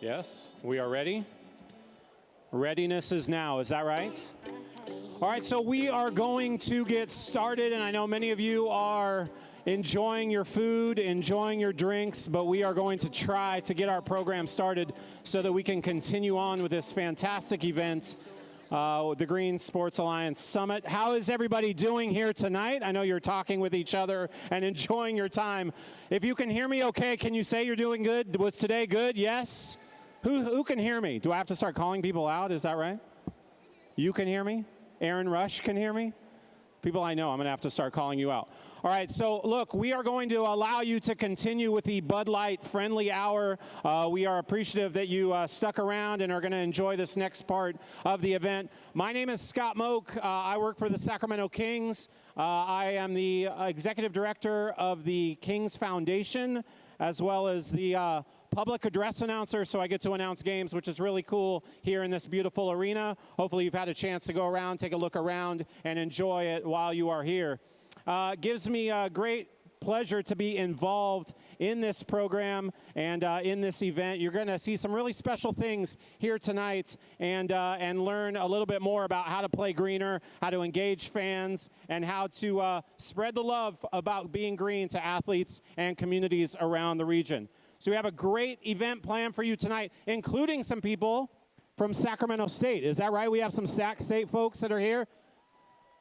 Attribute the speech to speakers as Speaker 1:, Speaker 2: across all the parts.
Speaker 1: Yes, we are ready. Readiness is now, is that right? All right, so we are going to get started, and I know many of you are enjoying your food, enjoying your drinks, but we are going to try to get our program started so that we can continue on with this fantastic event, the Green Sports Alliance Summit. How is everybody doing here tonight? I know you're talking with each other and enjoying your time. If you can hear me okay, can you say you're doing good? Was today good? Yes? Who can hear me? Do I have to start calling people out? Is that right? You can hear me? Aaron Rush can hear me? People I know, I'm going to have to start calling you out. All right, so look, we are going to allow you to continue with the Bud Light Friendly Hour. We are appreciative that you stuck around and are going to enjoy this next part of the event. My name is Scott Moak. I work for the Sacramento Kings. I am the executive director of the Kings Foundation, as well as the public address announcer, so I get to announce games, which is really cool here in this beautiful arena. Hopefully you've had a chance to go around, take a look around, and enjoy it while you are here. Gives me a great pleasure to be involved in this program and in this event. You're going to see some really special things here tonight and learn a little bit more about how to play greener, how to engage fans, and how to spread the love about being green to athletes and communities around the region. So we have a great event planned for you tonight, including some people from Sacramento State. Is that right? We have some Sac State folks that are here.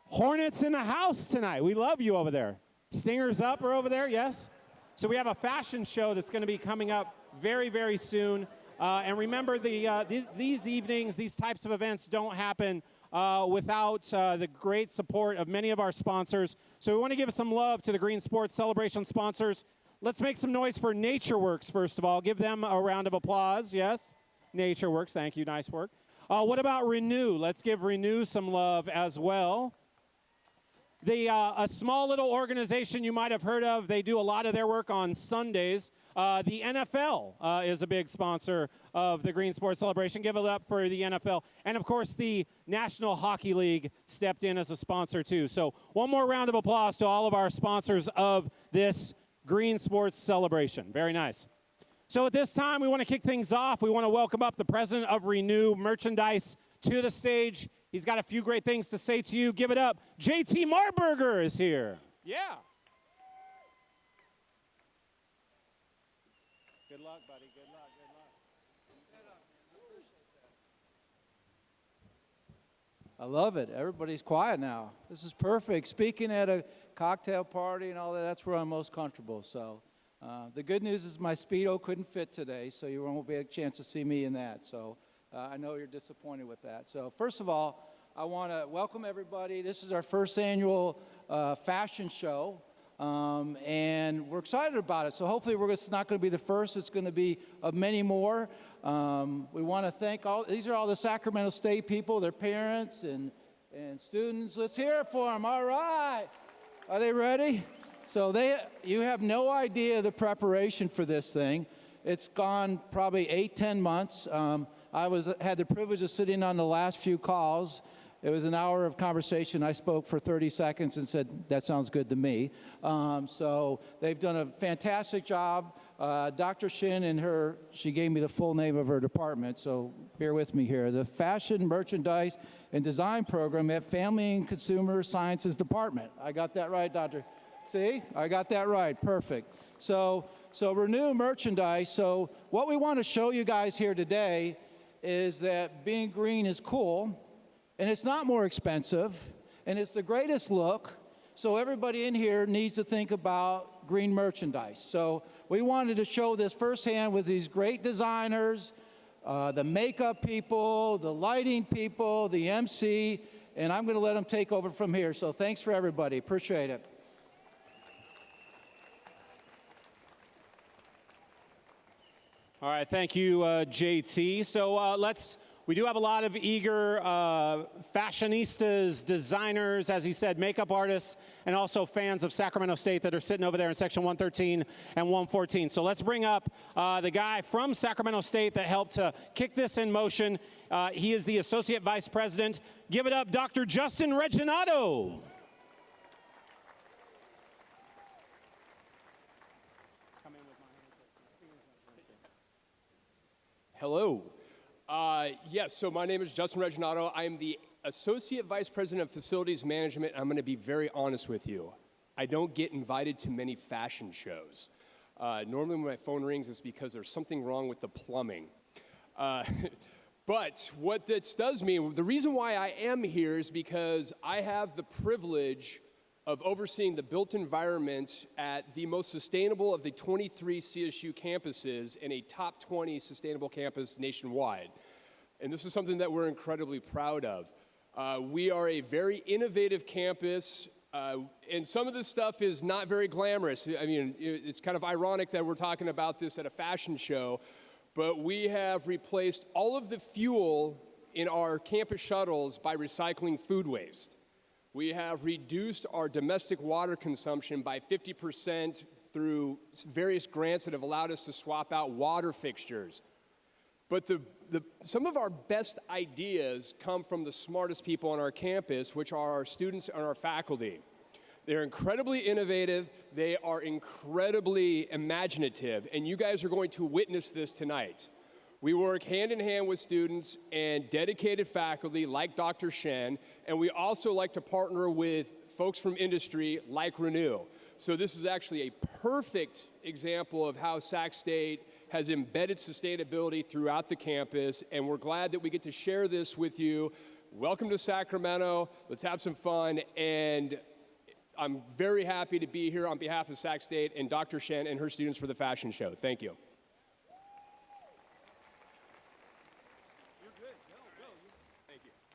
Speaker 1: Hornets in the house tonight. We love you over there. Stingers up are over there, yes? So we have a fashion show that's going to be coming up very, very soon. And remember, these evenings, these types of events don't happen without the great support of many of our sponsors. So we want to give some love to the Green Sports Celebration sponsors. Let's make some noise for NatureWorks, first of all. Give them a round of applause, yes? NatureWorks, thank you, nice work. What about Renew? Let's give Renew some love as well. A small little organization you might have heard of. They do a lot of their work on Sundays. The NFL is a big sponsor of the Green Sports Celebration. Give it up for the NFL. And, of course, the National Hockey League stepped in as a sponsor, too. So one more round of applause to all of our sponsors of this Green Sports Celebration. Very nice. So at this time, we want to kick things off. We want to welcome up the president of Renew Merchandise to the stage. He's got a few great things to say to you. Give it up. JT Marburger is here. Yeah. Good luck, buddy. Good luck. Good luck.
Speaker 2: I love it. Everybody's quiet now. This is perfect. Speaking at a cocktail party and all that, that's where I'm most comfortable. So the good news is my Speedo couldn't fit today, so you won't be a chance to see me in that. So I know you're disappointed with that. So first of all, I want to welcome everybody. This is our first annual fashion show, and we're excited about it. So hopefully it's not going to be the first. It's going to be of many more. We want to thank these are all the Sacramento State people, their parents and students. Let's hear it for them. All right. Are they ready? So you have no idea the preparation for this thing. It's gone probably 8-10 months. I had the privilege of sitting on the last few calls. It was an hour of conversation. I spoke for 30 seconds and said, that sounds good to me. So they've done a fantastic job. Dr. Shin she gave me the full name of her department, so bear with me here. The Fashion, Merchandise, and Design Program at Family and Consumer Sciences Department. I got that right, Doctor? See? I got that right. Perfect. So Renew Merchandise. So what we want to show you guys here today is that being green is cool, and it's not more expensive, and it's the greatest look. So everybody in here needs to think about green merchandise. So we wanted to show this firsthand with these great designers, the makeup people, the lighting people, the MC, and I'm going to let them take over from here. So thanks for everybody. Appreciate it.
Speaker 1: All right, thank you, JT. So we do have a lot of eager fashionistas, designers, as he said, makeup artists, and also fans of Sacramento State that are sitting over there in section 113 and 114. So let's bring up the guy from Sacramento State that helped to kick this in motion. He is the Associate Vice President. Give it up, Dr. Justin Reginato.
Speaker 3: Hello. Yes, so my name is Justin Reginato. I am the Associate Vice President of Facilities Management. I'm going to be very honest with you. I don't get invited to many fashion shows. Normally when my phone rings, it's because there's something wrong with the plumbing. But what this does mean, the reason why I am here is because I have the privilege of overseeing the built environment at the most sustainable of the 23 CSU campuses and a top 20 sustainable campus nationwide. And this is something that we're incredibly proud of. We are a very innovative campus, and some of this stuff is not very glamorous. I mean, it's kind of ironic that we're talking about this at a fashion show, but we have replaced all of the fuel in our campus shuttles by recycling food waste. We have reduced our domestic water consumption by 50% through various grants that have allowed us to swap out water fixtures. But some of our best ideas come from the smartest people on our campus, which are our students and our faculty. They're incredibly innovative, they are incredibly imaginative, and you guys are going to witness this tonight. We work hand in hand with students and dedicated faculty like Dr. Shen, and we also like to partner with folks from industry like Renew. So this is actually a perfect example of how Sac State has embedded sustainability throughout the campus, and we're glad that we get to share this with you. Welcome to Sacramento. Let's have some fun, and I'm very happy to be here on behalf of Sac State and Dr. Shen and her students for the fashion show. Thank you.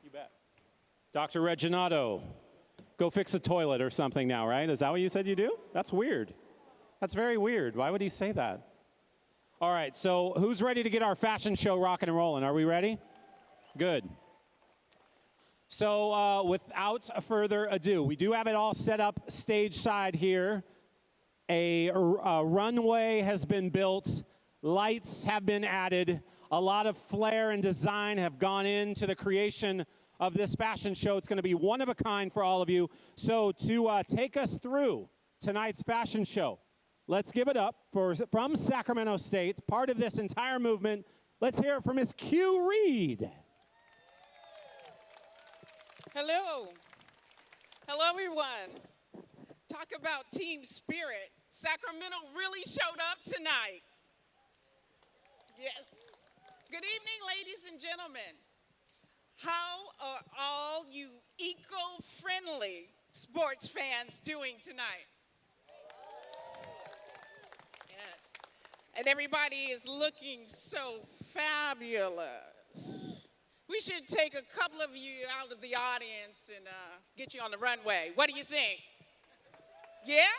Speaker 1: You bet. Dr. Reginato, go fix a toilet or something now, right? Is that what you said you do? That's weird. That's very weird. Why would he say that? All right, so who's ready to get our fashion show rocking and rolling? Are we ready? Good. So without further ado, we do have it all set up stage side here. A runway has been built. Lights have been added. A lot of flair and design have gone into the creation of this fashion show. It's going to be one of a kind for all of you. So to take us through tonight's fashion show, let's give it up from Sacramento State, part of this entire movement. Let's hear it from Ms. Q Reed.
Speaker 4: Hello. Hello, everyone. Talk about team spirit. Sacramento really showed up tonight. Yes. Good evening, ladies and gentlemen. How are all you eco-friendly sports fans doing tonight? Yes. And everybody is looking so fabulous. We should take a couple of you out of the audience and get you on the runway. What do you think? Yeah?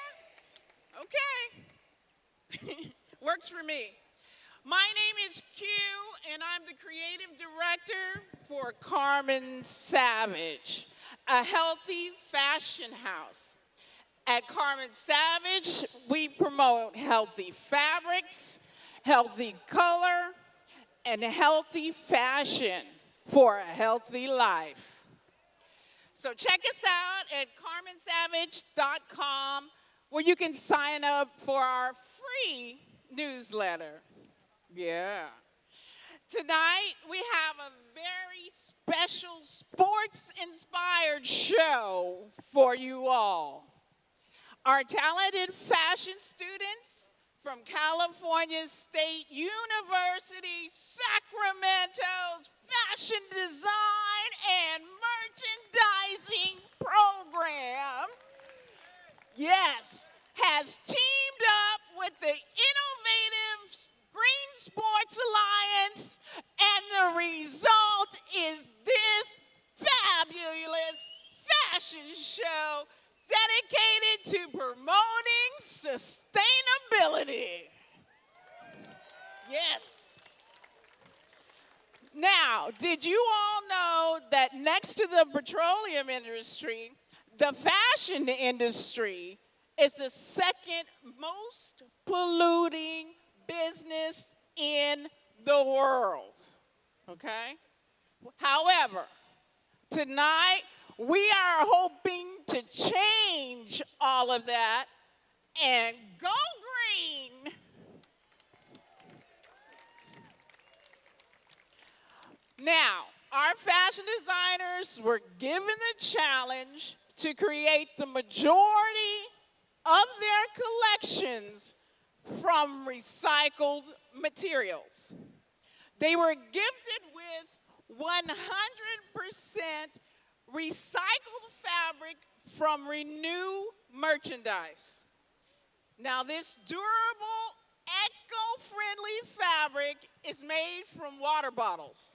Speaker 4: Okay. Works for me. My name is Q, and I'm the creative director for Carmen Savage, a healthy fashion house. At Carmen Savage, we promote healthy fabrics, healthy color, and healthy fashion for a healthy life. So check us out at carmensavage.com, where you can sign up for our free newsletter. Yeah. Tonight, we have a very special sports-inspired show for you all. Our talented fashion students from California State University, Sacramento's Fashion Design and Merchandising Program, yes, has teamed up with the innovative Green Sports Alliance, and the result is this fabulous fashion show dedicated to promoting sustainability. Yes. Now, did you all know that next to the petroleum industry, the fashion industry is the second most polluting business in the world? Okay? However, tonight we are hoping to change all of that and go green. Now, our fashion designers were given the challenge to create the majority of their collections from recycled materials. They were gifted with 100% recycled fabric from Renew merchandise. Now, this durable, eco-friendly fabric is made from water bottles.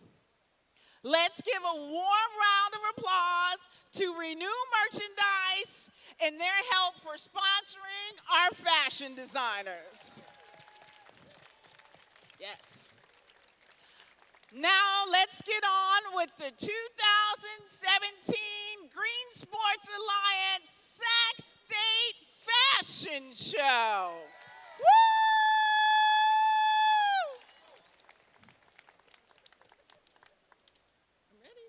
Speaker 4: Let's give a warm round of applause to Renew Merchandise and their help for sponsoring our fashion designers. Yes. Now let's get on with the 2017 Green Sports Alliance Sac State Fashion Show. Woo! I'm ready.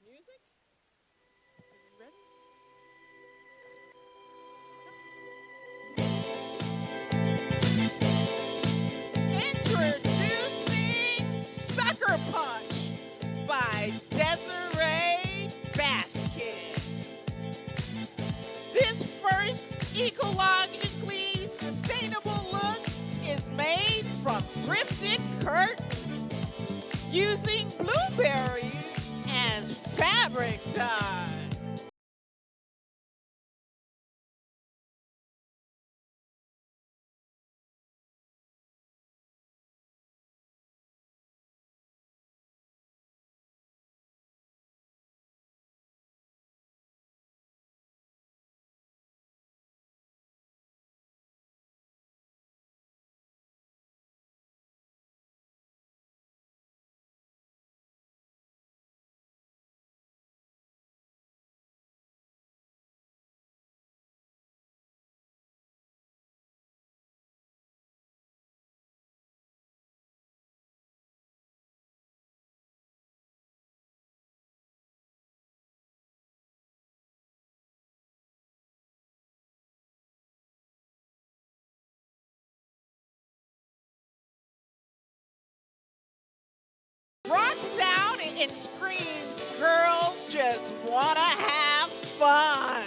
Speaker 4: Music? Is it ready? Introducing Sucker Punch by Desiree Baskin. This first ecologically sustainable look is made from thrifted curtains using blueberries as fabric dye. Rocks out and screams, girls just wanna have fun.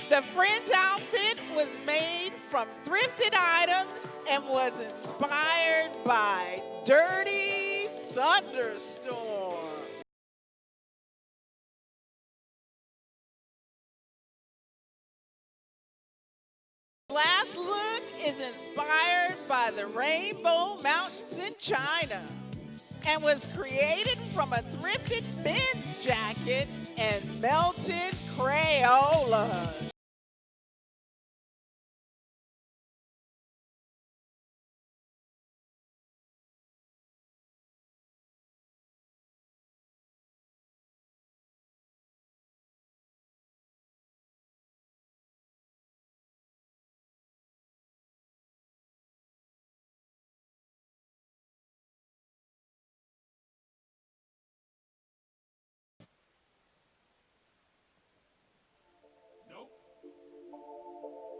Speaker 4: The fringe outfit was made from thrifted items and was inspired by Dirty Thunderstorm. Last look is inspired by the Rainbow Mountains in China and was created from a thrifted men's jacket and melted Crayola.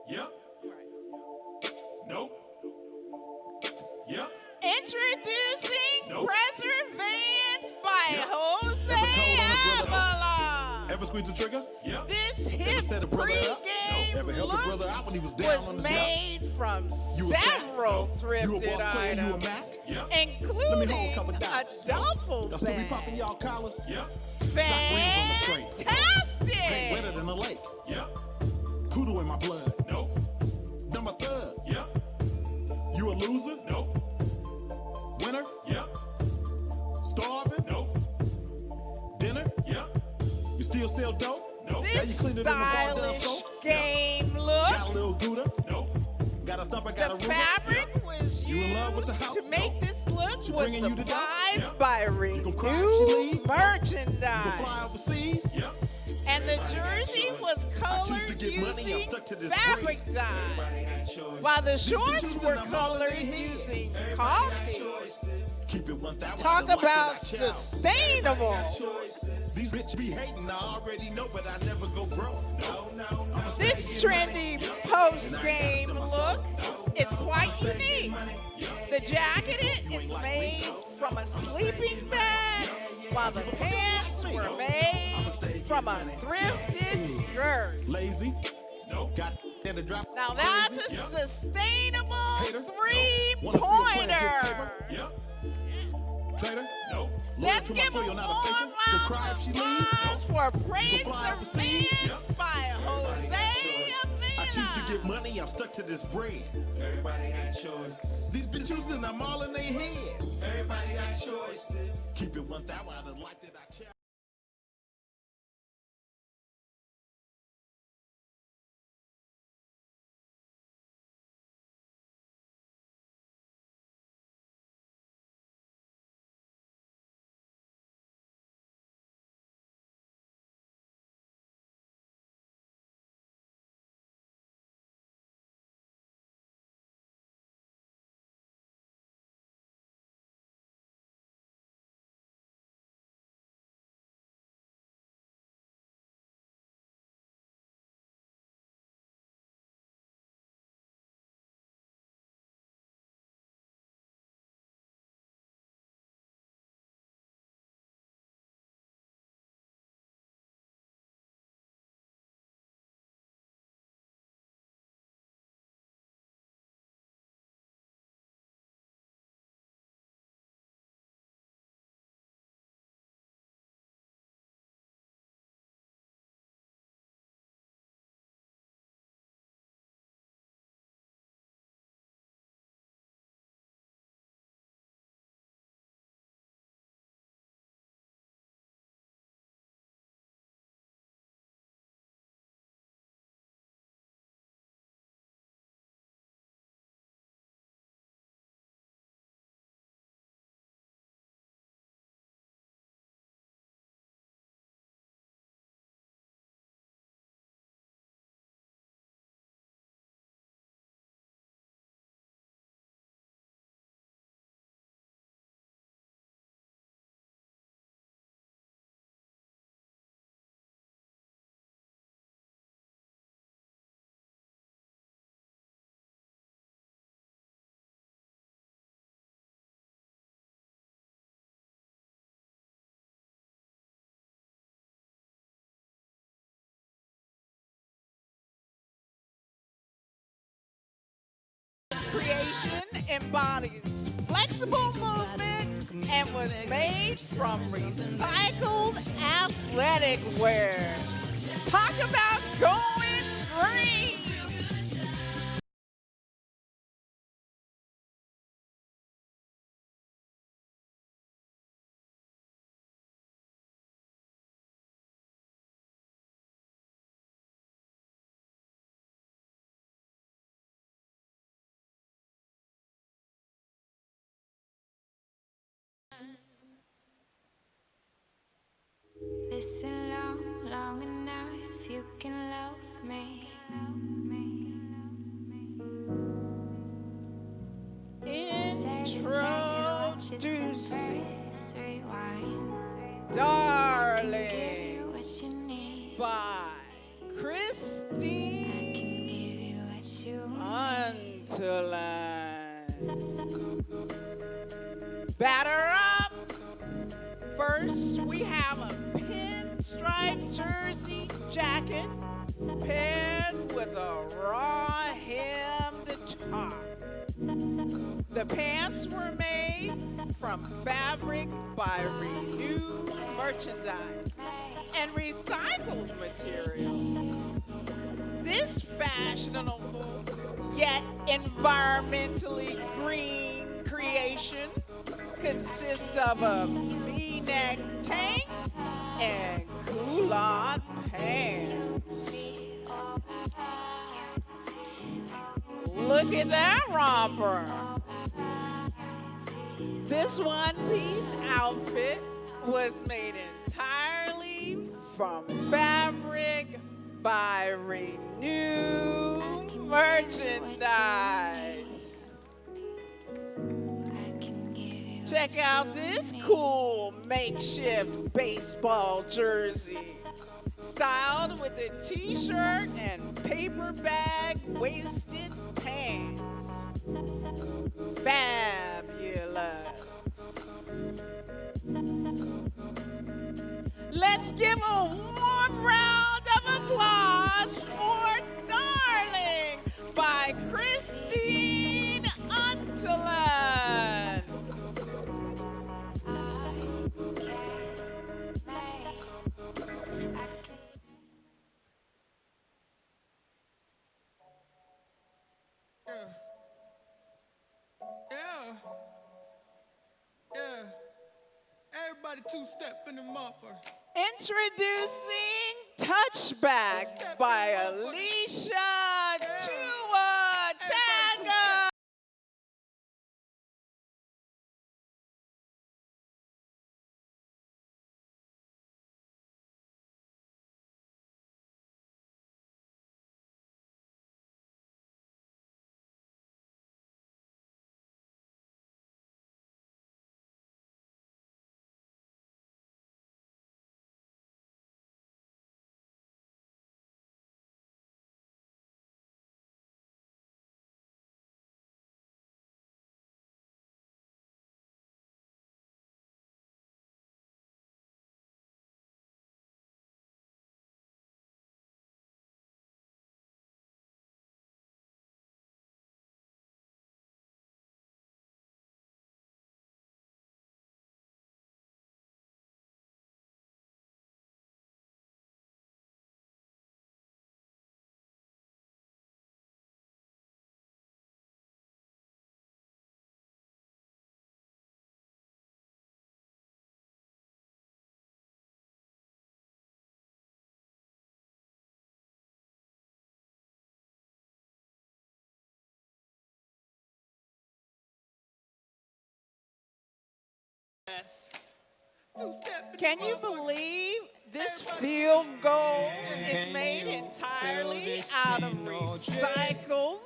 Speaker 5: Yep. Nope. Yep.
Speaker 4: Introducing
Speaker 5: Nope.
Speaker 4: Preservance by
Speaker 5: Yep.
Speaker 4: Jose
Speaker 5: Ever told on a brother?
Speaker 4: Avalon.
Speaker 5: Ever squeeze the trigger? Yep.
Speaker 4: This
Speaker 5: Ever
Speaker 4: hip
Speaker 5: set a brother up?
Speaker 4: pre-game
Speaker 5: No. Ever helped a
Speaker 4: look
Speaker 5: brother out when he was down on
Speaker 4: was
Speaker 5: his luck?
Speaker 4: made from
Speaker 5: You a sack?
Speaker 4: several
Speaker 5: No. You a
Speaker 4: thrifted
Speaker 5: boss player? You a
Speaker 4: items,
Speaker 5: Mac? Yep. Let me hold
Speaker 4: including
Speaker 5: a couple
Speaker 4: a
Speaker 5: dollars.
Speaker 4: duffel
Speaker 5: Y'all still be popping
Speaker 4: bag.
Speaker 5: y'all collars? Yep. Stock rings on the straight. Paint wetter
Speaker 4: Fantastic!
Speaker 5: than a lake. Yep. Poodle in my blood. Nope. I'm a thug. Yep. You a loser? Nope. Winner? Yep. Starving? Nope. Dinner? Yep. You still sell dope? Nope. Now you
Speaker 4: This
Speaker 5: clean it in the bar down
Speaker 4: stylish
Speaker 5: soap?
Speaker 4: game
Speaker 5: Got a
Speaker 4: look,
Speaker 5: little Gouda? Nope. Got a thumper, got
Speaker 4: the
Speaker 5: a ruler?
Speaker 4: fabric
Speaker 5: Yep.
Speaker 4: was
Speaker 5: You in love with the
Speaker 4: used
Speaker 5: house?
Speaker 4: to make
Speaker 5: Nope.
Speaker 4: this look
Speaker 5: She
Speaker 4: was
Speaker 5: bringing you the dough?
Speaker 4: supplied
Speaker 5: Yep.
Speaker 4: by
Speaker 5: gon' cry if she
Speaker 4: Renew
Speaker 5: leave? You gonna
Speaker 4: merchandise.
Speaker 5: fly overseas? Yep.
Speaker 4: And the jersey was
Speaker 5: I choose to
Speaker 4: colored
Speaker 5: get money, I'm
Speaker 4: using
Speaker 5: stuck to this
Speaker 4: fabric
Speaker 5: breed.
Speaker 4: dye, while the shorts
Speaker 5: bitches
Speaker 4: were
Speaker 5: in the
Speaker 4: colored
Speaker 5: holiday
Speaker 4: using
Speaker 5: Everybody got
Speaker 4: coffee.
Speaker 5: choices. Keep it 1,000.
Speaker 4: Talk
Speaker 5: I like
Speaker 4: about
Speaker 5: that I chow.
Speaker 4: sustainable.
Speaker 5: Choice. These bitch be hating, I already know, but I never go broke. No.
Speaker 4: This trendy post-game look is quite unique. The jacket is made from a sleeping bag, while the pants were made from a thrifted skirt.
Speaker 5: Lazy? No. Got in the drop.
Speaker 4: Now that's a sustainable three-pointer.
Speaker 5: Yep. Trader? No.
Speaker 4: Let's give a warm round of applause for Praise the Fans by Jose
Speaker 5: I choose to
Speaker 4: Avila.
Speaker 5: get money, I'm stuck to this bread. Everybody got choices. These bitches and I'm all in their head. Everybody got choices. Keep it 1,000 out of life that I cherish.
Speaker 4: Creation embodies flexible movement and was made from recycled athletic wear. Talk about going green.
Speaker 6: Listen long enough, you can love me.
Speaker 4: Introducing
Speaker 6: Rewind.
Speaker 4: Darling
Speaker 6: Give you what you need.
Speaker 4: by Christine
Speaker 6: Give you what you
Speaker 4: Unterland. Batter up. First, we have a pinstripe jersey jacket paired with a raw hemmed top. The pants were made from fabric by Renew Merchandise and recycled material. This fashionable yet environmentally green creation consists of a V-neck tank and culotte pants. Look at that romper. This one-piece outfit was made entirely from fabric by Renew Merchandise.
Speaker 6: I can give you
Speaker 4: Check out this cool makeshift baseball jersey, styled with a t-shirt and paper bag waisted pants. Fabulous. Let's give a warm round of applause for Darling by Christine Unteland.
Speaker 7: Yeah. Yeah. Everybody two-step in the motherfucker.
Speaker 4: Introducing Touchback by Alicia Chua Tanga. Can you believe this field goal is made entirely out of recycled?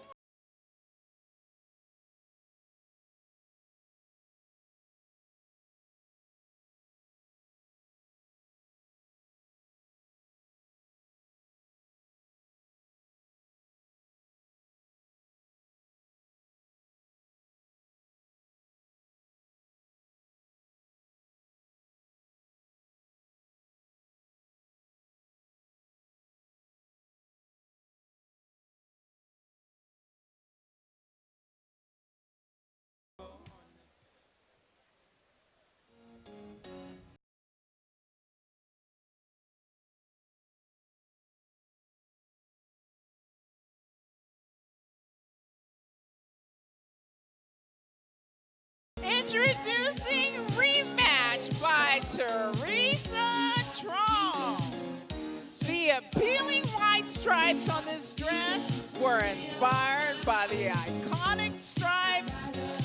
Speaker 4: Introducing Rematch by Teresa Trong. The appealing white stripes on this dress were inspired by the iconic stripes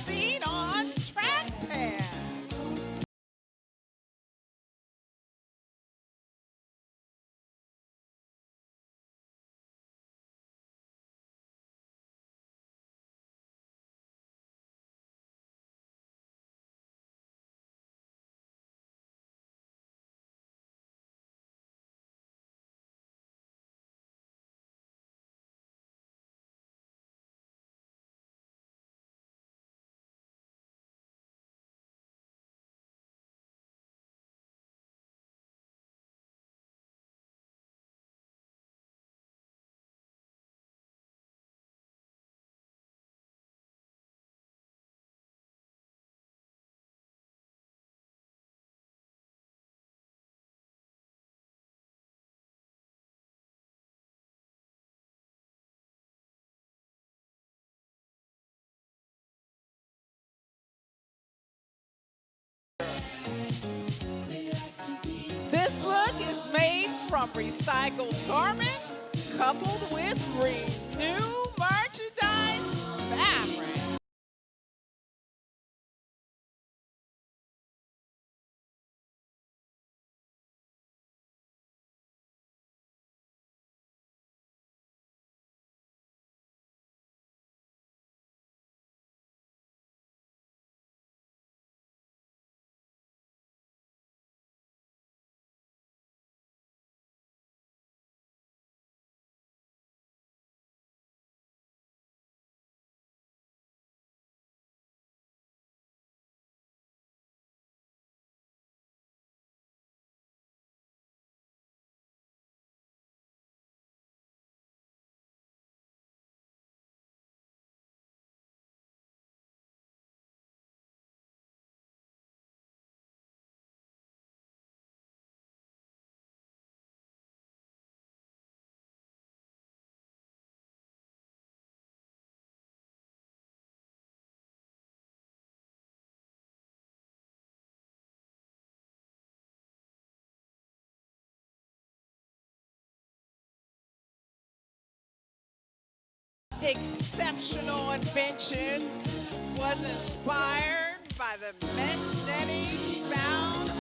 Speaker 4: seen on track pants. This look is made from recycled garments coupled with renewed merchandise fabric. exceptional invention was inspired by the mesh netting found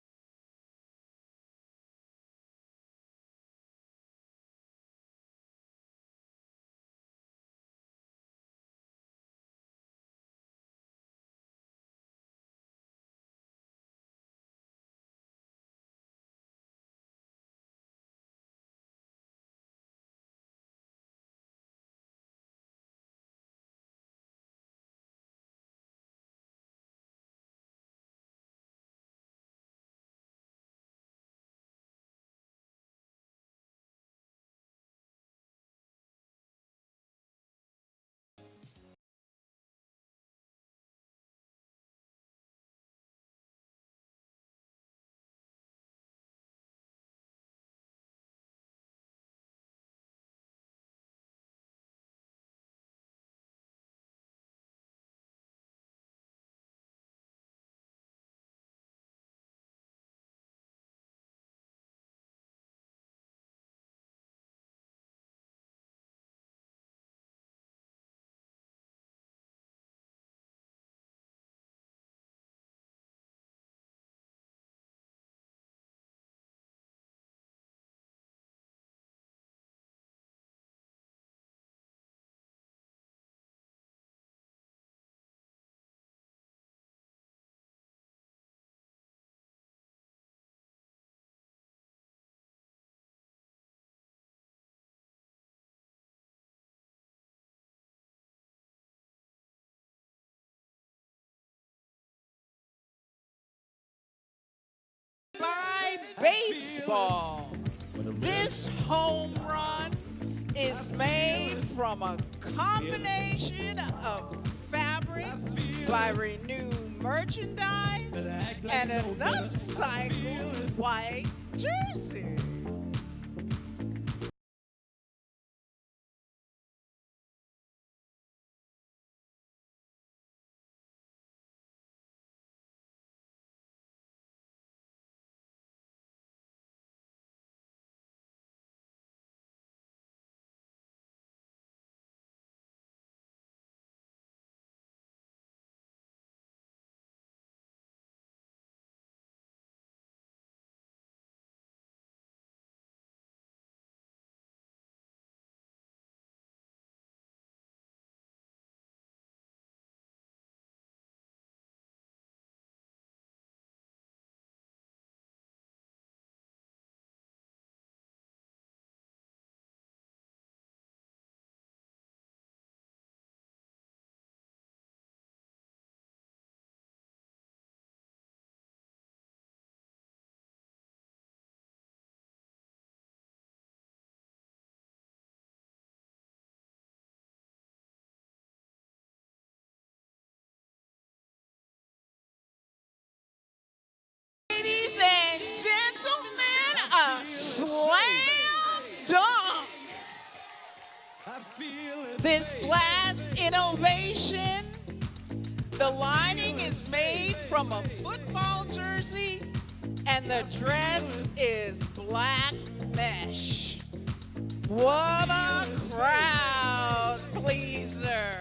Speaker 4: by baseball. This home run is made from a combination of fabric by Renew Merchandise and an upcycled white jersey. Ladies and gentlemen, a slam dunk. This last innovation, the lining is made from a football jersey and the dress is black mesh. What a crowd pleaser.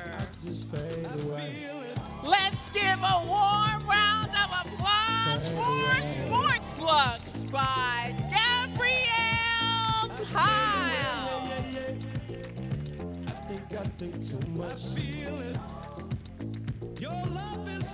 Speaker 4: Let's give a warm round of applause for Sports Lux by Gabrielle Pyle.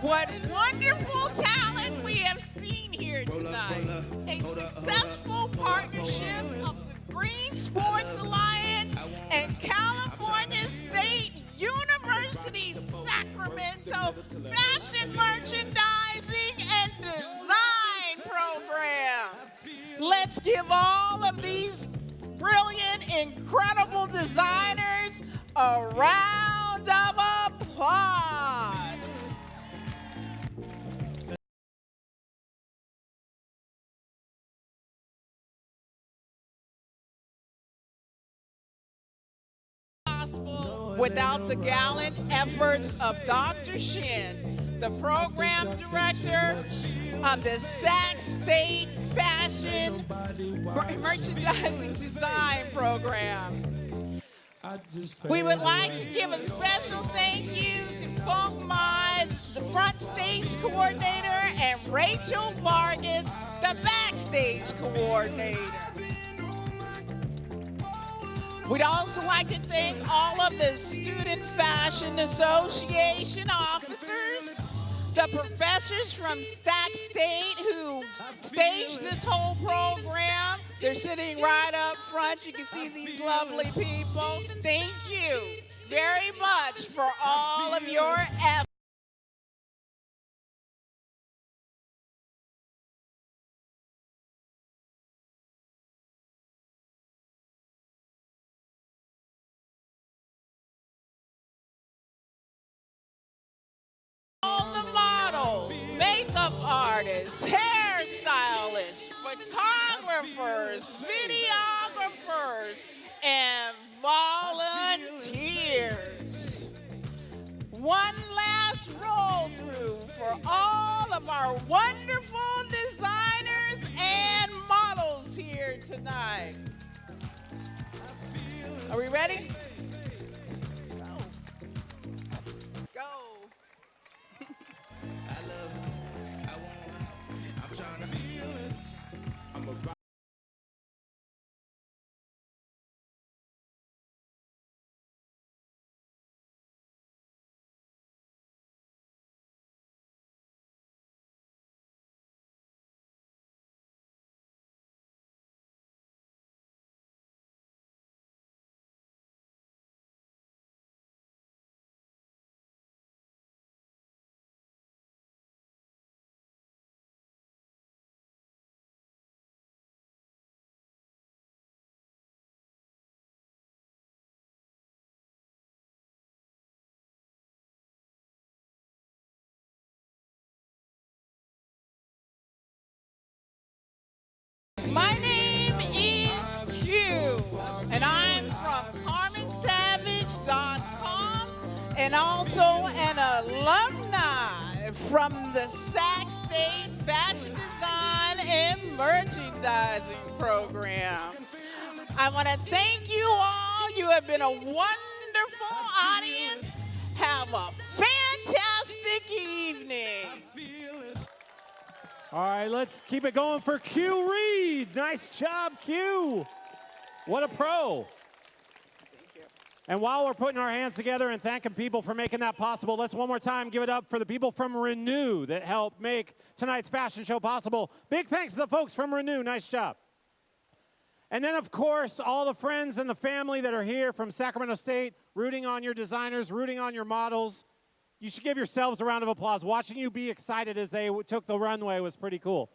Speaker 4: What wonderful talent we have seen here tonight. A successful partnership of the Green Sports Alliance and California State University Sacramento Fashion Merchandising and Design Program. Let's give all of these brilliant, incredible designers a round of applause. Without the gallant efforts of Dr. Shin, the program director of the Sac State Fashion Merchandising Design Program. We would like to give a special thank you to Funk Minds, the front stage coordinator, and Rachel Vargas, the backstage coordinator. We'd also like to thank all of the Student Fashion Association officers, the professors from Stack State who staged this whole program. They're sitting right up front. You can see these lovely people. Thank you very much for all of your efforts. All the models, makeup artists, hairstylists, photographers, videographers, and volunteers. One last roll through for all of our wonderful designers and models here tonight. Are we ready? Go. My name is Q, and I'm from CarmenSavage.com, and also an alumni from the Sac State Fashion Design and Merchandising Program. I want to thank you all. You have been a wonderful audience. Have a fantastic evening.
Speaker 1: All right, let's keep it going for Q Reed. Nice job, Q. What a pro.
Speaker 4: Thank you.
Speaker 1: And while we're putting our hands together and thanking people for making that possible, let's one more time give it up for the people from Renew that helped make tonight's fashion show possible. Big thanks to the folks from Renew. Nice job. And then, of course, all the friends and the family that are here from Sacramento State, rooting on your designers, rooting on your models. You should give yourselves a round of applause. Watching you be excited as they took the runway was pretty cool.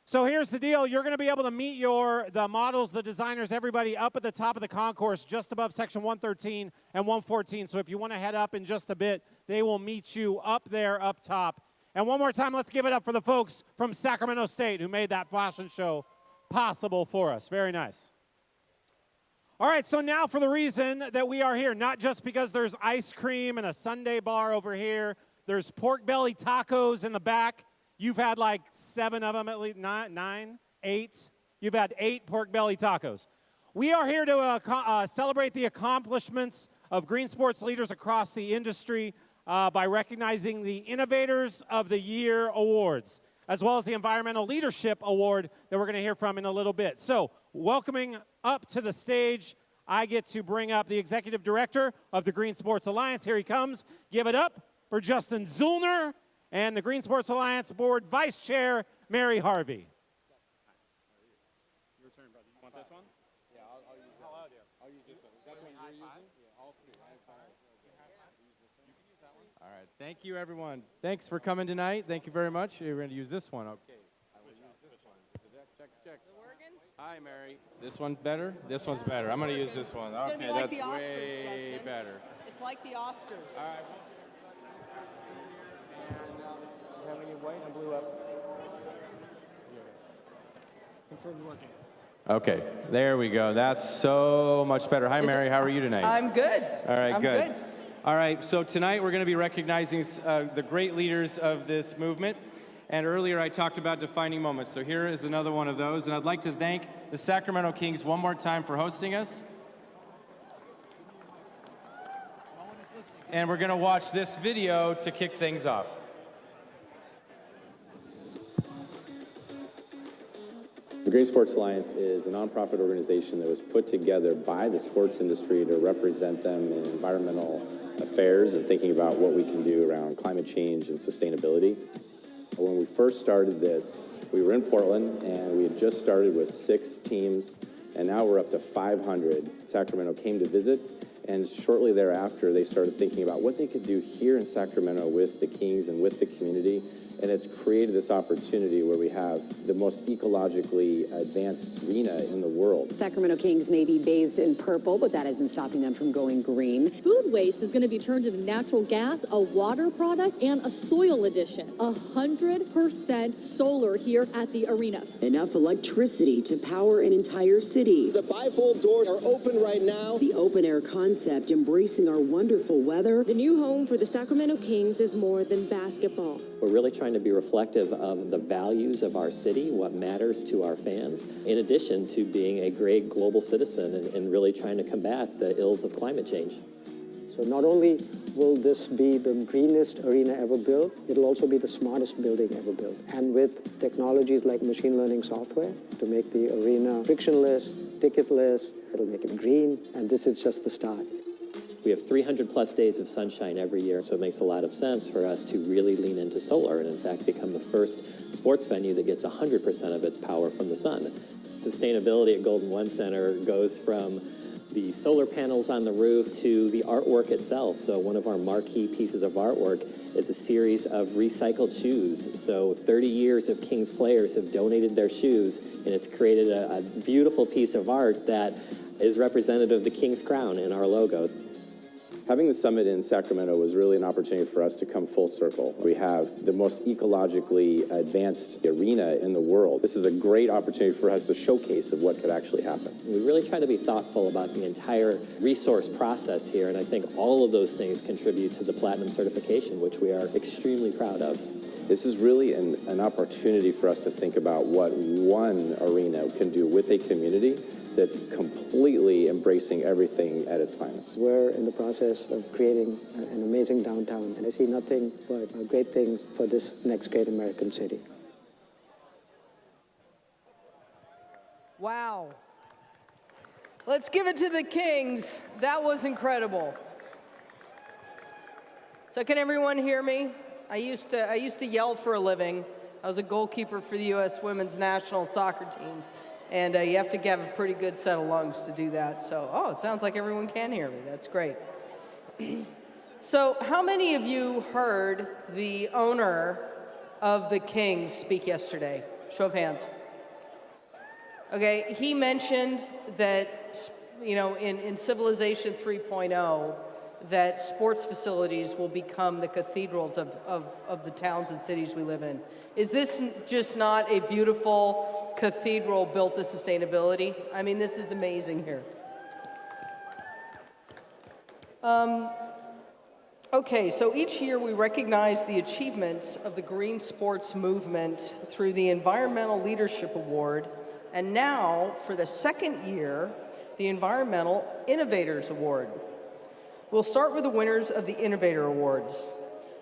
Speaker 1: So here's the deal. You're going to be able to meet the models, the designers, everybody up at the top of the concourse just above section 113 and 114. So if you want to head up in just a bit, they will meet you up there up top. And one more time, let's give it up for the folks from Sacramento State who made that fashion show possible for us. Very nice. All right, so now for the reason that we are here, not just because there's ice cream and a sundae bar over here, there's pork belly tacos in the back. You've had like 7 of them at least, 9, 8. You've had 8 pork belly tacos. We are here to celebrate the accomplishments of green sports leaders across the industry by recognizing the Innovators of the Year Awards, as well as the Environmental Leadership Award that we're going to hear from in a little bit. So, welcoming up to the stage, I get to bring up the Executive Director of the Green Sports Alliance. Here he comes. Give it up for Justin Zullner and the Green Sports Alliance Board Vice Chair, Mary Harvey. Your turn, brother. You want this one? Yeah, I'll use that. I'll use this one. Is that the one you're using? Yeah, all 3.
Speaker 8: All right. Thank you, everyone. Thanks for coming tonight. Thank you very much. We're going to use this one. Okay. I will use this one. Check. Hi, Mary. This one's better? This one's better. I'm going to use this one. Okay,
Speaker 9: like
Speaker 8: that's
Speaker 9: the Oscars,
Speaker 8: way
Speaker 9: Justin.
Speaker 8: better.
Speaker 9: It's like the Oscars.
Speaker 8: All right. And now this is having you white and blue up. Confirm working. Okay, there we go. That's so much better. Hi, Mary. How are you tonight?
Speaker 9: I'm good.
Speaker 8: All right,
Speaker 9: I'm
Speaker 8: good. All right, so tonight we're going to be recognizing the great leaders of this movement. And earlier I talked about defining moments. So here is another one of those. And I'd like to thank the Sacramento Kings one more time for hosting us. and we're going to watch this video to kick things off.
Speaker 9: The Green Sports Alliance is a nonprofit organization that was put together by the sports industry to represent them in environmental affairs and thinking about what we can do around climate change and sustainability. When we first started this, we were in Portland and we had just started with 6 teams, and now we're up to 500. Sacramento came to visit, and shortly thereafter they started thinking about what they could do here in Sacramento with the Kings and with the community. And it's created this opportunity where we have the most ecologically advanced arena in the world.
Speaker 10: Sacramento Kings may be bathed in purple, but that isn't stopping them from going green.
Speaker 11: Food waste is going to be turned into natural gas, a water product, and a soil addition. 100% solar here at the arena.
Speaker 10: Enough electricity to power an entire city.
Speaker 12: The bifold doors are open right now.
Speaker 10: The open air concept embracing our wonderful weather.
Speaker 11: The new home for the Sacramento Kings is more than basketball.
Speaker 13: We're really trying to be reflective of the values of our city, what matters to our fans, in addition to being a great global citizen and really trying to combat the ills of climate change.
Speaker 12: So not only will this be the greenest arena ever built, it'll also be the smartest building ever built. And with technologies like machine learning software to make the arena frictionless, ticketless, it'll make it green, and this is just the start.
Speaker 13: We have 300 plus days of sunshine every year, so it makes a lot of sense for us to really lean into solar and in fact become the first sports venue that gets 100% of its power from the sun. Sustainability at Golden One Center goes from the solar panels on the roof to the artwork itself. So one of our marquee pieces of artwork is a series of recycled shoes. So 30 years of Kings players have donated their shoes, and it's created a beautiful piece of art that is representative of the King's crown and our logo.
Speaker 9: Having the summit in Sacramento was really an opportunity for us to come full circle. We have the most ecologically advanced arena in the world. This is a great opportunity for us to showcase of what could actually happen.
Speaker 13: We really try to be thoughtful about the entire resource process here, and I think all of those things contribute to the Platinum certification, which we are extremely proud of.
Speaker 9: This is really an opportunity for us to think about what one arena can do with a community that's completely embracing everything at its finest.
Speaker 12: We're in the process of creating an amazing downtown, and I see nothing but great things for this next great American city.
Speaker 14: Wow. Let's give it to the Kings. That was incredible. So can everyone hear me? I used to yell for a living. I was a goalkeeper for the U.S. women's national soccer team. And you have to have a pretty good set of lungs to do that. So, it sounds like everyone can hear me. That's great. So, how many of you heard the owner of the Kings speak yesterday? Show of hands. Okay, he mentioned that, in Civilization 3.0, that sports facilities will become the cathedrals of the towns and cities we live in. Is this just not a beautiful cathedral built to sustainability? I mean, this is amazing here. Okay, so each year we recognize the achievements of the green sports movement through the Environmental Leadership Award, and now, for the second year, the Environmental Innovators Award. We'll start with the winners of the Innovator Awards.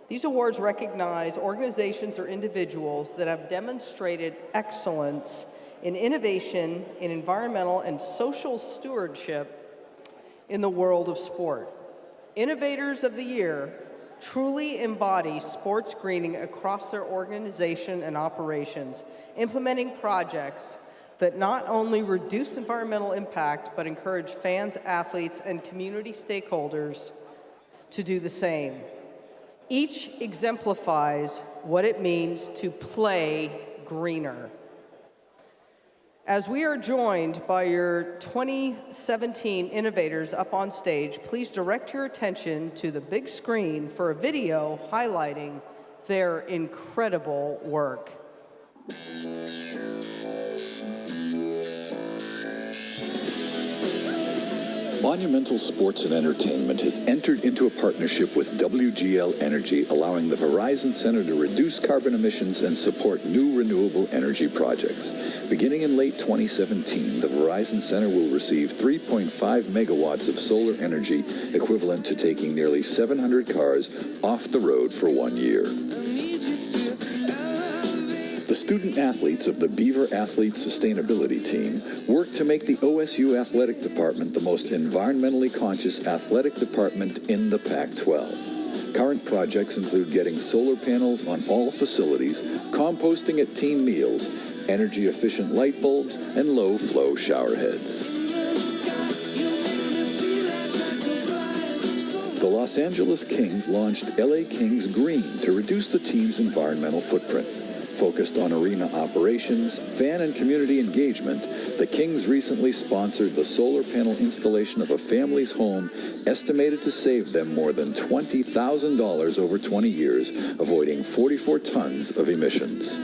Speaker 14: These awards recognize organizations or individuals that have demonstrated excellence in innovation in environmental and social stewardship in the world of sport. Innovators of the Year truly embody sports greening across their organization and operations, implementing projects that not only reduce environmental impact, but encourage fans, athletes, and community stakeholders to do the same. Each exemplifies what it means to play greener. As we are joined by your 2017 innovators up on stage, please direct your attention to the big screen for a video highlighting their incredible work.
Speaker 15: Monumental Sports and Entertainment has entered into a partnership with WGL Energy, allowing the Verizon Center to reduce carbon emissions and support new renewable energy projects. Beginning in late 2017, the Verizon Center will receive 3.5 megawatts of solar energy, equivalent to taking nearly 700 cars off the road for 1 year. The student athletes of the Beaver Athlete Sustainability Team work to make the OSU Athletic Department the most environmentally conscious athletic department in the Pac-12. Current projects include getting solar panels on all facilities, composting at team meals, energy-efficient light bulbs, and low-flow shower heads. The Los Angeles Kings launched LA Kings Green to reduce the team's environmental footprint. Focused on arena operations, fan and community engagement, the Kings recently sponsored the solar panel installation of a family's home, estimated to save them more than $20,000 over 20 years, avoiding 44 tons of emissions.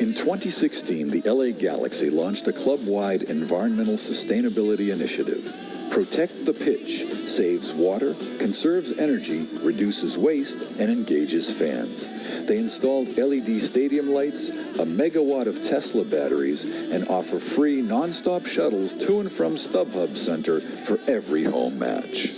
Speaker 15: In 2016, the LA Galaxy launched a club-wide environmental sustainability initiative. Protect the Pitch saves water, conserves energy, reduces waste, and engages fans. They installed LED stadium lights, a megawatt of Tesla batteries, and offer free non-stop shuttles to and from StubHub Center for every home match.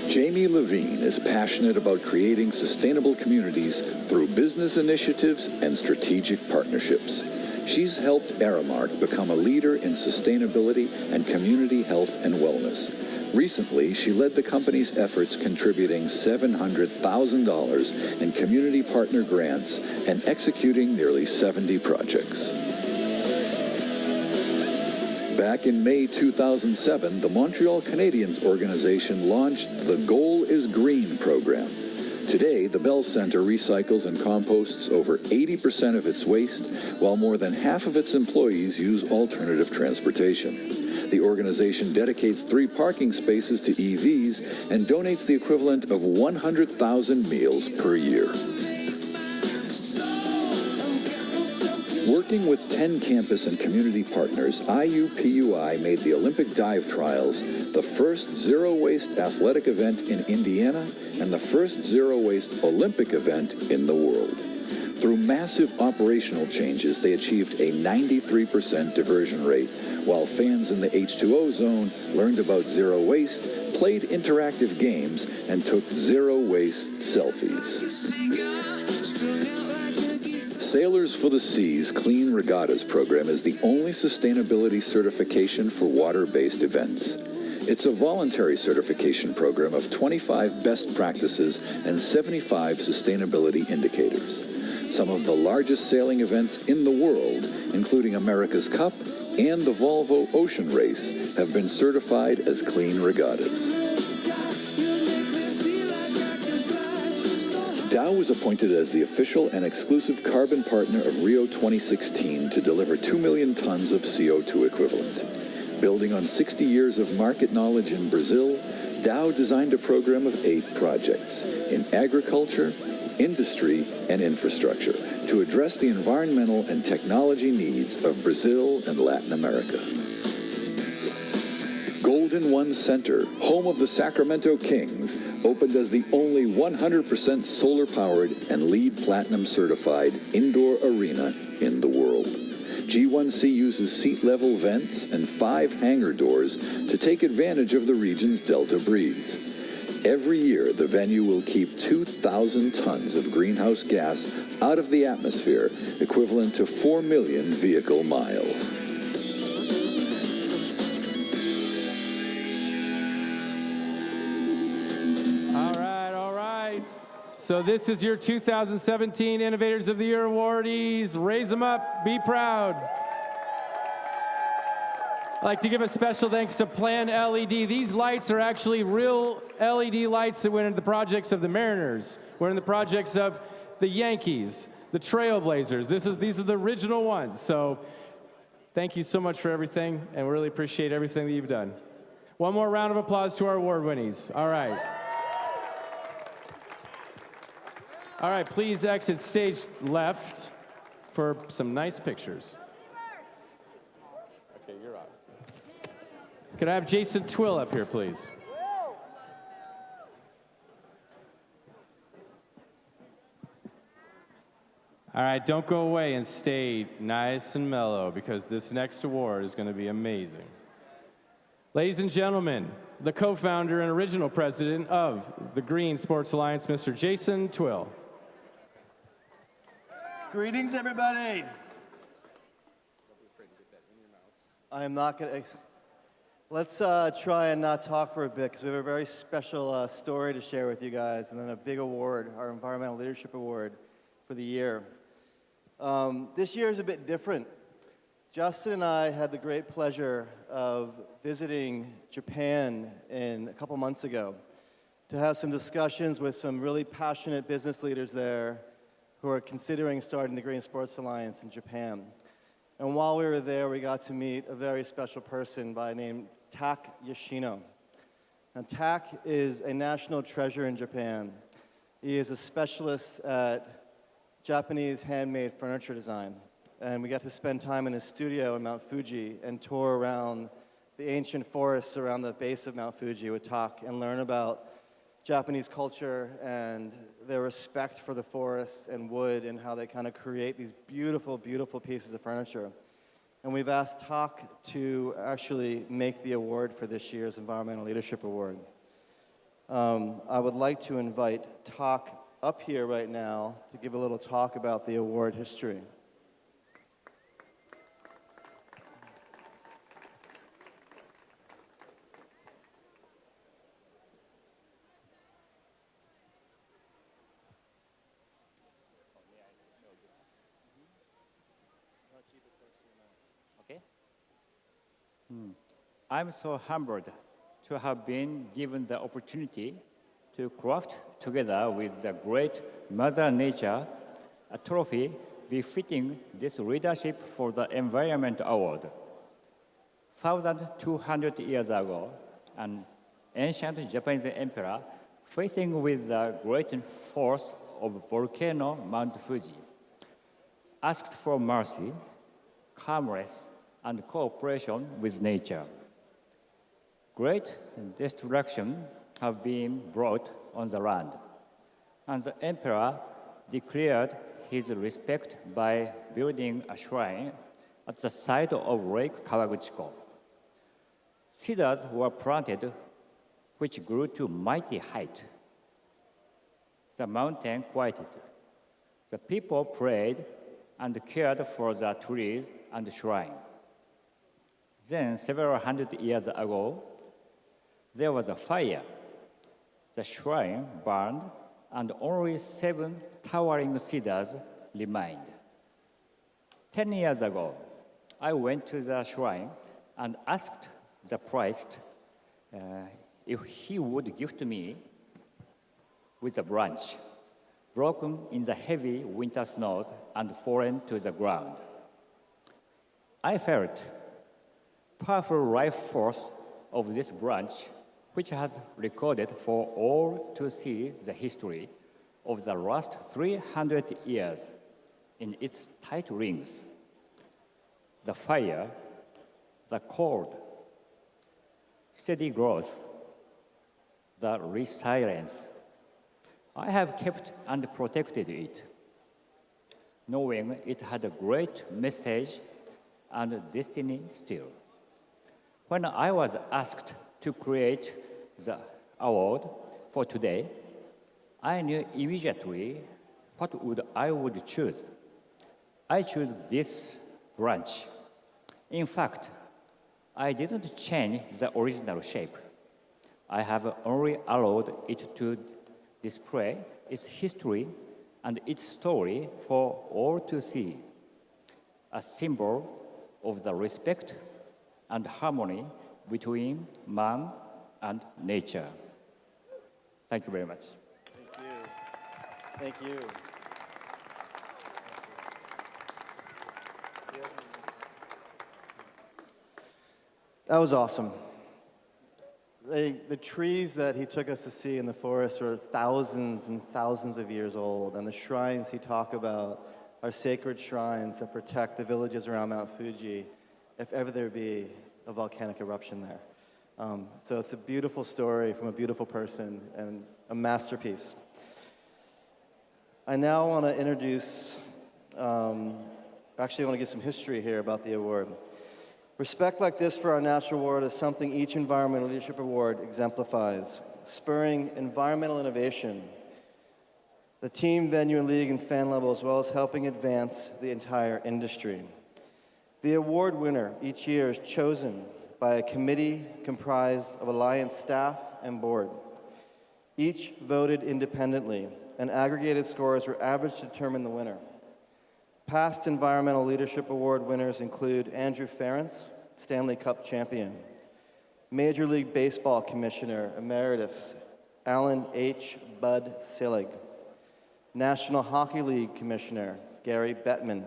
Speaker 15: Jamie Levine is passionate about creating sustainable communities through business initiatives and strategic partnerships. She's helped Aramark become a leader in sustainability and community health and wellness. Recently, she led the company's efforts, contributing $700,000 in community partner grants and executing nearly 70 projects. Back in May 2007, the Montreal Canadiens organization launched the Goal is Green program. Today, the Bell Center recycles and composts over 80% of its waste, while more than half of its employees use alternative transportation. The organization dedicates 3 parking spaces to EVs and donates the equivalent of 100,000 meals per year. Working with 10 campus and community partners, IUPUI made the Olympic Dive Trials the first zero-waste athletic event in Indiana and the first zero-waste Olympic event in the world. Through massive operational changes, they achieved a 93% diversion rate, while fans in the H2O zone learned about zero waste, played interactive games, and took zero-waste selfies. Sailors for the Seas Clean Regattas program is the only sustainability certification for water-based events. It's a voluntary certification program of 25 best practices and 75 sustainability indicators. Some of the largest sailing events in the world, including America's Cup and the Volvo Ocean Race, have been certified as clean regattas. Dow was appointed as the official and exclusive carbon partner of Rio 2016 to deliver 2 million tons of CO2 equivalent. Building on 60 years of market knowledge in Brazil, Dow designed a program of 8 projects in agriculture, industry, and infrastructure to address the environmental and technology needs of Brazil and Latin America. Golden One Center, home of the Sacramento Kings, opened as the only 100% solar-powered and LEED Platinum certified indoor arena in the world. G1C uses seat-level vents and 5 hangar doors to take advantage of the region's delta breeze. Every year, the venue will keep 2,000 tons of greenhouse gas out of the atmosphere, equivalent to 4 million vehicle miles.
Speaker 8: All right. So this is your 2017 Innovators of the Year awardees. Raise them up. Be proud. I'd like to give a special thanks to Plan LED. These lights are actually real LED lights that went into the projects of the Mariners, went in the projects of the Yankees, the Trailblazers. These are the original ones. So thank you so much for everything, and we really appreciate everything that you've done. One more round of applause to our award winnees. All right. All right, please exit stage left for some nice pictures. Could I have Jason Twill up here, please? All right, don't go away and stay nice and mellow because this next award is going to be amazing. Ladies and gentlemen, the co-founder and original president of the Green Sports Alliance, Mr. Jason Twill.
Speaker 16: Greetings, everybody. I am not going to. Let's try and not talk for a bit because we have a very special story to share with you guys, and then a big award, our Environmental Leadership Award for the year. This year is a bit different. Justin and I had the great pleasure of visiting Japan a couple months ago to have some discussions with some really passionate business leaders there who are considering starting the Green Sports Alliance in Japan. And while we were there, we got to meet a very special person by name Tak Yoshino. Now, Tak is a national treasure in Japan. He is a specialist at Japanese handmade furniture design. And we got to spend time in his studio in Mount Fuji and tour around the ancient forests around the base of Mount Fuji with Tak and learn about Japanese culture and their respect for the forests and wood and how they kind of create these beautiful, beautiful pieces of furniture. And we've asked Tak to actually make the award for this year's Environmental Leadership Award. I would like to invite Tak up here right now to give a little talk about the award history.
Speaker 17: Okay. I'm so humbled to have been given the opportunity to craft together with the great Mother Nature a trophy befitting this leadership for the Environment Award. 1,200 years ago, an ancient Japanese emperor facing with the great force of volcano Mount Fuji asked for mercy, calmness, and cooperation with nature. Great destruction have been brought on the land, and the emperor declared his respect by building a shrine at the side of Lake Kawaguchiko. Cedars were planted, which grew to mighty height. The mountain quieted. The people prayed and cared for the trees and the shrine. Then, several hundred years ago, there was a fire. The shrine burned, and only 7 towering cedars remained. 10 years ago, I went to the shrine and asked the priest if he would gift me with a branch, broken in the heavy winter snows and fallen to the ground. I felt powerful life force of this branch, which has recorded for all to see the history of the last 300 years in its tight rings. The fire, the cold, steady growth, the resilience. I have kept and protected it, knowing it had a great message and destiny still. When I was asked to create the award for today, I knew immediately what I would choose. I chose this branch. In fact, I didn't change the original shape. I have only allowed it to display its history and its story for all to see, a symbol of the respect and harmony between man and nature. Thank you very much.
Speaker 16: Thank you. Thank you. That was awesome. The trees that he took us to see in the forest are thousands and thousands of years old, and the shrines he talked about are sacred shrines that protect the villages around Mount Fuji if ever there be a volcanic eruption there. So it's a beautiful story from a beautiful person and a masterpiece. I now want to introduce, actually I want to give some history here about the award. Respect like this for our national award is something each Environmental Leadership Award exemplifies, spurring environmental innovation, the team, venue, and league and fan level, as well as helping advance the entire industry. The award winner each year is chosen by a committee comprised of Alliance staff and board. Each voted independently, and aggregated scores were averaged to determine the winner. Past Environmental Leadership Award winners include Andrew Ference, Stanley Cup champion, Major League Baseball Commissioner Emeritus Alan H. Bud Selig, National Hockey League Commissioner Gary Bettman.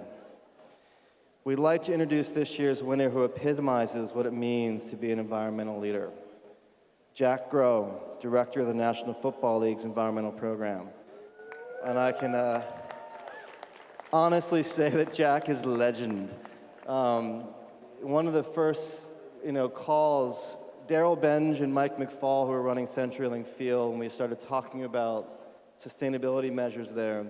Speaker 16: We'd like to introduce this year's winner who epitomizes what it means to be an environmental leader. Jack Groh, Director of the National Football League's Environmental Program. And I can honestly say that Jack is legend. One of the first, calls, Daryl Benge and Mike McFall, who were running CenturyLink Field, when we started talking about sustainability measures there,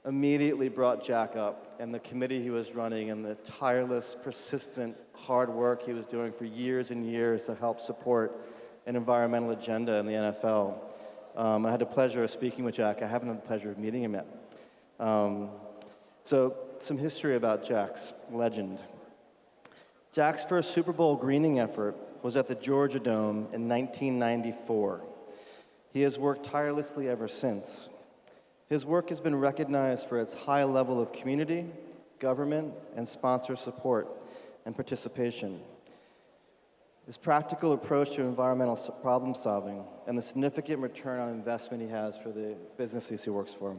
Speaker 16: immediately brought Jack up and the committee he was running and the tireless, persistent, hard work he was doing for years and years to help support an environmental agenda in the NFL. I had the pleasure of speaking with Jack. I haven't had the pleasure of meeting him yet. So some history about Jack's legend. Jack's first Super Bowl greening effort was at the Georgia Dome in 1994. He has worked tirelessly ever since. His work has been recognized for its high level of community, government, and sponsor support and participation. His practical approach to environmental problem solving and the significant return on investment he has for the businesses he works for.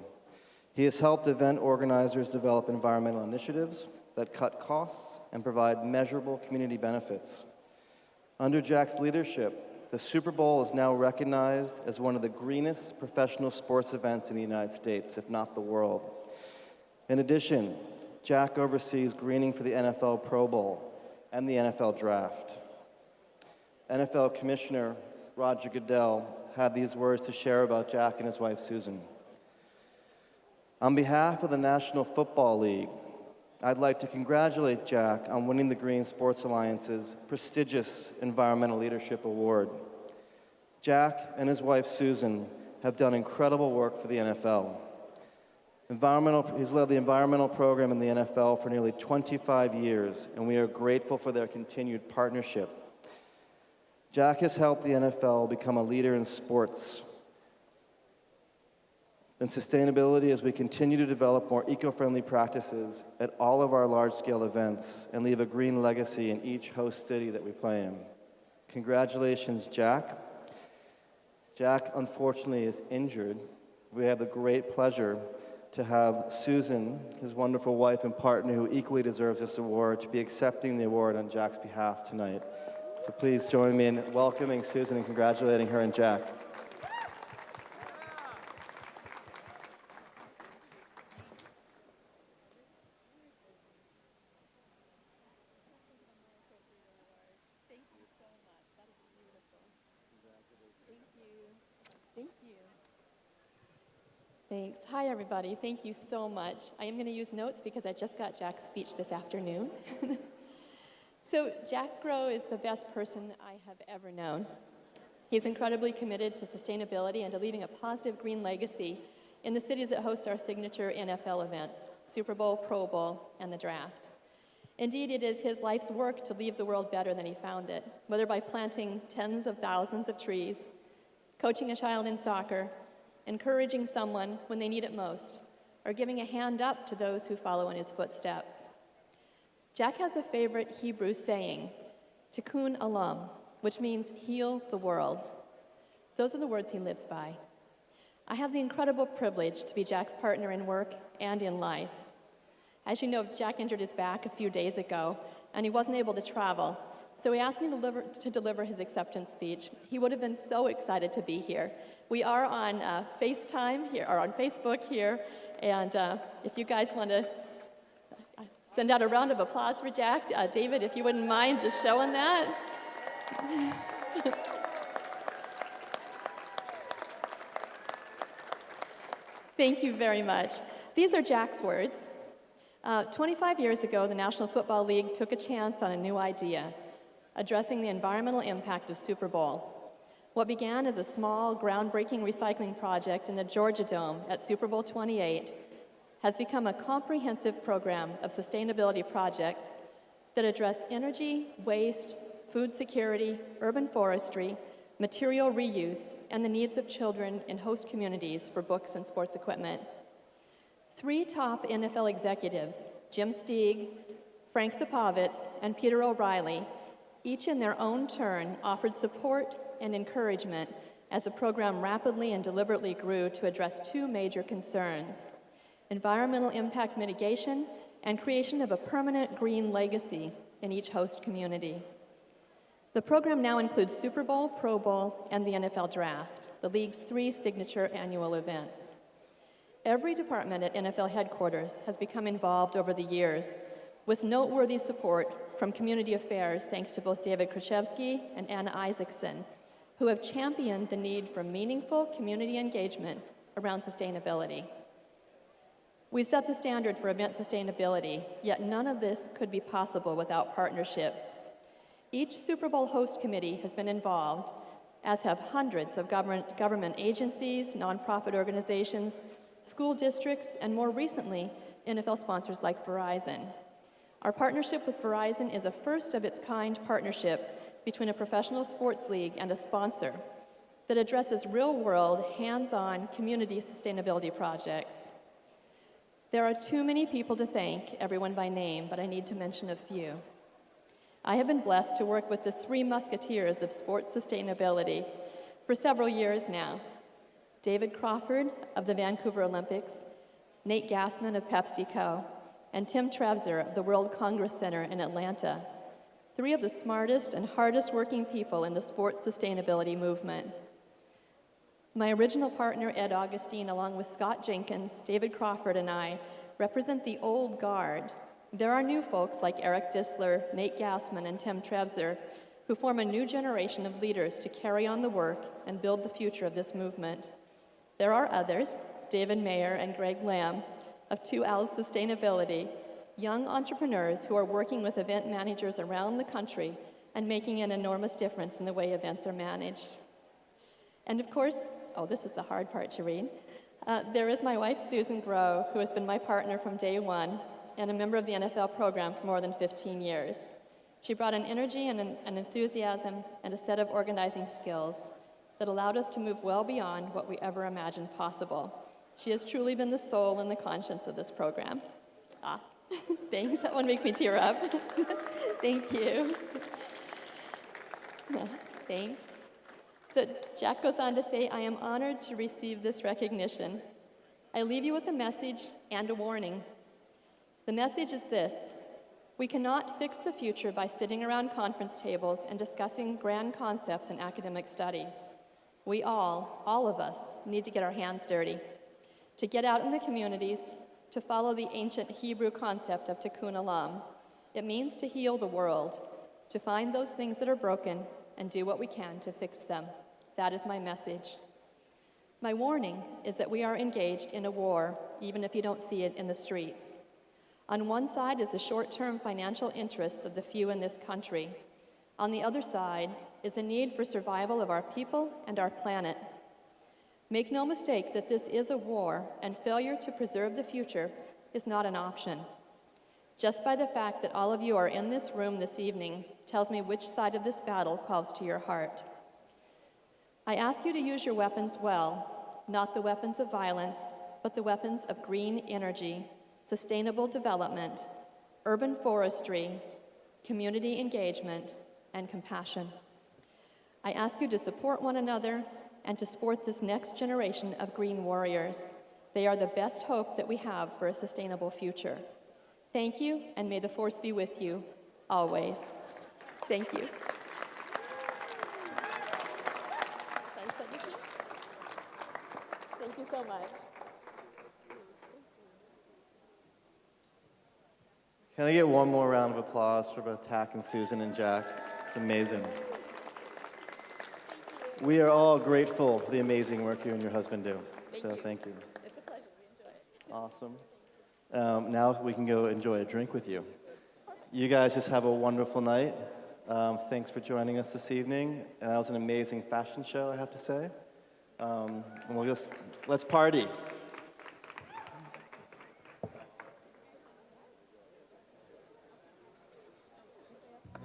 Speaker 16: He has helped event organizers develop environmental initiatives that cut costs and provide measurable community benefits. Under Jack's leadership, the Super Bowl is now recognized as one of the greenest professional sports events in the United States, if not the world. In addition, Jack oversees greening for the NFL Pro Bowl and the NFL Draft. NFL Commissioner Roger Goodell had these words to share about Jack and his wife, Susan. On behalf of the National Football League, I'd like to congratulate Jack on winning the Green Sports Alliance's prestigious Environmental Leadership Award. Jack and his wife, Susan, have done incredible work for the NFL. He's led the environmental program in the NFL for nearly 25 years, and we are grateful for their continued partnership. Jack has helped the NFL become a leader in sports and sustainability as we continue to develop more eco-friendly practices at all of our large-scale events and leave a green legacy in each host city that we play in. Congratulations, Jack. Jack, unfortunately, is injured. We have the great pleasure to have Susan, his wonderful wife and partner, who equally deserves this award, to be accepting the award on Jack's behalf tonight. So please join me in welcoming Susan and congratulating her and Jack.
Speaker 18: Thank you. Thanks. Hi, everybody. Thank you so much. I am going to use notes because I just got Jack's speech this afternoon. So Jack Groh is the best person I have ever known. He's incredibly committed to sustainability and to leaving a positive green legacy in the cities that host our signature NFL events, Super Bowl, Pro Bowl, and the Draft. Indeed, it is his life's work to leave the world better than he found it, whether by planting tens of thousands of trees, coaching a child in soccer, encouraging someone when they need it most, or giving a hand up to those who follow in his footsteps. Jack has a favorite Hebrew saying, Tikkun Olam, which means heal the world. Those are the words he lives by. I have the incredible privilege to be Jack's partner in work and in life. As you know, Jack injured his back a few days ago, and he wasn't able to travel, so he asked me to deliver his acceptance speech. He would have been so excited to be here. We are on FaceTime here, or on Facebook here, and if you guys want to send out a round of applause for Jack, David, if you wouldn't mind just showing that. Thank you very much. These are Jack's words. 25 years ago, the National Football League took a chance on a new idea, addressing the environmental impact of Super Bowl. What began as a small, groundbreaking recycling project in the Georgia Dome at Super Bowl 28 has become a comprehensive program of sustainability projects that address energy, waste, food security, urban forestry, material reuse, and the needs of children in host communities for books and sports equipment. 3 top NFL executives, Jim Stieg, Frank Zapovitz, and Peter O'Reilly, each in their own turn offered support and encouragement as the program rapidly and deliberately grew to address 2 major concerns: environmental impact mitigation and creation of a permanent green legacy in each host community. The program now includes Super Bowl, Pro Bowl, and the NFL Draft, the league's 3 signature annual events. Every department at NFL headquarters has become involved over the years, with noteworthy support from community affairs thanks to both David Krzyzewski and Anna Isaacson, who have championed the need for meaningful community engagement around sustainability. We've set the standard for event sustainability, yet none of this could be possible without partnerships. Each Super Bowl host committee has been involved, as have hundreds of government agencies, nonprofit organizations, school districts, and more recently, NFL sponsors like Verizon. Our partnership with Verizon is a first-of-its-kind partnership between a professional sports league and a sponsor that addresses real-world, hands-on community sustainability projects. There are too many people to thank, everyone by name, but I need to mention a few. I have been blessed to work with the 3 musketeers of sports sustainability for several years now. David Crawford of the Vancouver Olympics, Nate Gassman of PepsiCo, and Tim Trevzer of the World Congress Center in Atlanta, 3 of the smartest and hardest working people in the sports sustainability movement. My original partner, Ed Augustine, along with Scott Jenkins, David Crawford, and I, represent the old guard. There are new folks like Eric Disler, Nate Gassman, and Tim Trevzer, who form a new generation of leaders to carry on the work and build the future of this movement. There are others, David Mayer and Greg Lamb, of 2L's Sustainability, young entrepreneurs who are working with event managers around the country and making an enormous difference in the way events are managed. And of course, this is the hard part to read, there is my wife, Susan Groh, who has been my partner from day one and a member of the NFL program for more than 15 years. She brought an energy and an enthusiasm and a set of organizing skills that allowed us to move well beyond what we ever imagined possible. She has truly been the soul and the conscience of this program. Thanks, that one makes me tear up. Thank you. Thanks. So Jack goes on to say, I am honored to receive this recognition. I leave you with a message and a warning. The message is this: we cannot fix the future by sitting around conference tables and discussing grand concepts in academic studies. We all of us, need to get our hands dirty, to get out in the communities, to follow the ancient Hebrew concept of tikkun olam. It means to heal the world, to find those things that are broken and do what we can to fix them. That is my message. My warning is that we are engaged in a war, even if you don't see it in the streets. On one side is the short-term financial interests of the few in this country. On the other side is the need for survival of our people and our planet. Make no mistake that this is a war, and failure to preserve the future is not an option. Just by the fact that all of you are in this room this evening tells me which side of this battle calls to your heart. I ask you to use your weapons well, not the weapons of violence, but the weapons of green energy, sustainable development, urban forestry, community engagement, and compassion. I ask you to support one another and to support this next generation of green warriors. They are the best hope that we have for a sustainable future. Thank you, and may the force be with you always. Thank you. Thank you so much.
Speaker 16: Can I get one more round of applause for both Tack and Susan and Jack? It's amazing. We are all grateful for the amazing work you and your husband do. Thank you.
Speaker 18: It's a pleasure. We enjoy it.
Speaker 16: Awesome. Now we can go enjoy a drink with you. You guys just have a wonderful night. Thanks for joining us this evening. And that was an amazing fashion show, I have to say. And let's party.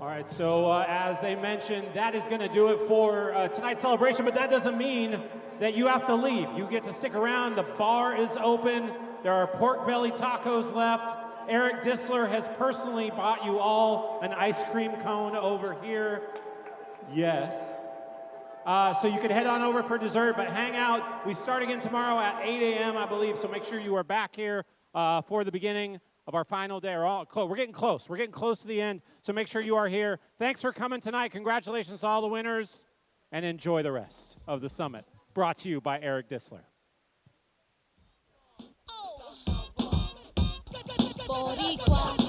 Speaker 1: All right, so as they mentioned, that is going to do it for tonight's celebration, but that doesn't mean that you have to leave. You get to stick around. The bar is open. There are pork belly tacos left. Eric Disler has personally bought you all an ice cream cone over here. Yes. So you can head on over for dessert, but hang out. We start again tomorrow at 8 a.m., I believe, so make sure you are back here for the beginning of our final day. We're getting close. We're getting close to the end, so make sure you are here. Thanks for coming tonight. Congratulations to all the winners, and enjoy the rest of the summit. Brought to you by Eric Disler.
Speaker 19: Boricua.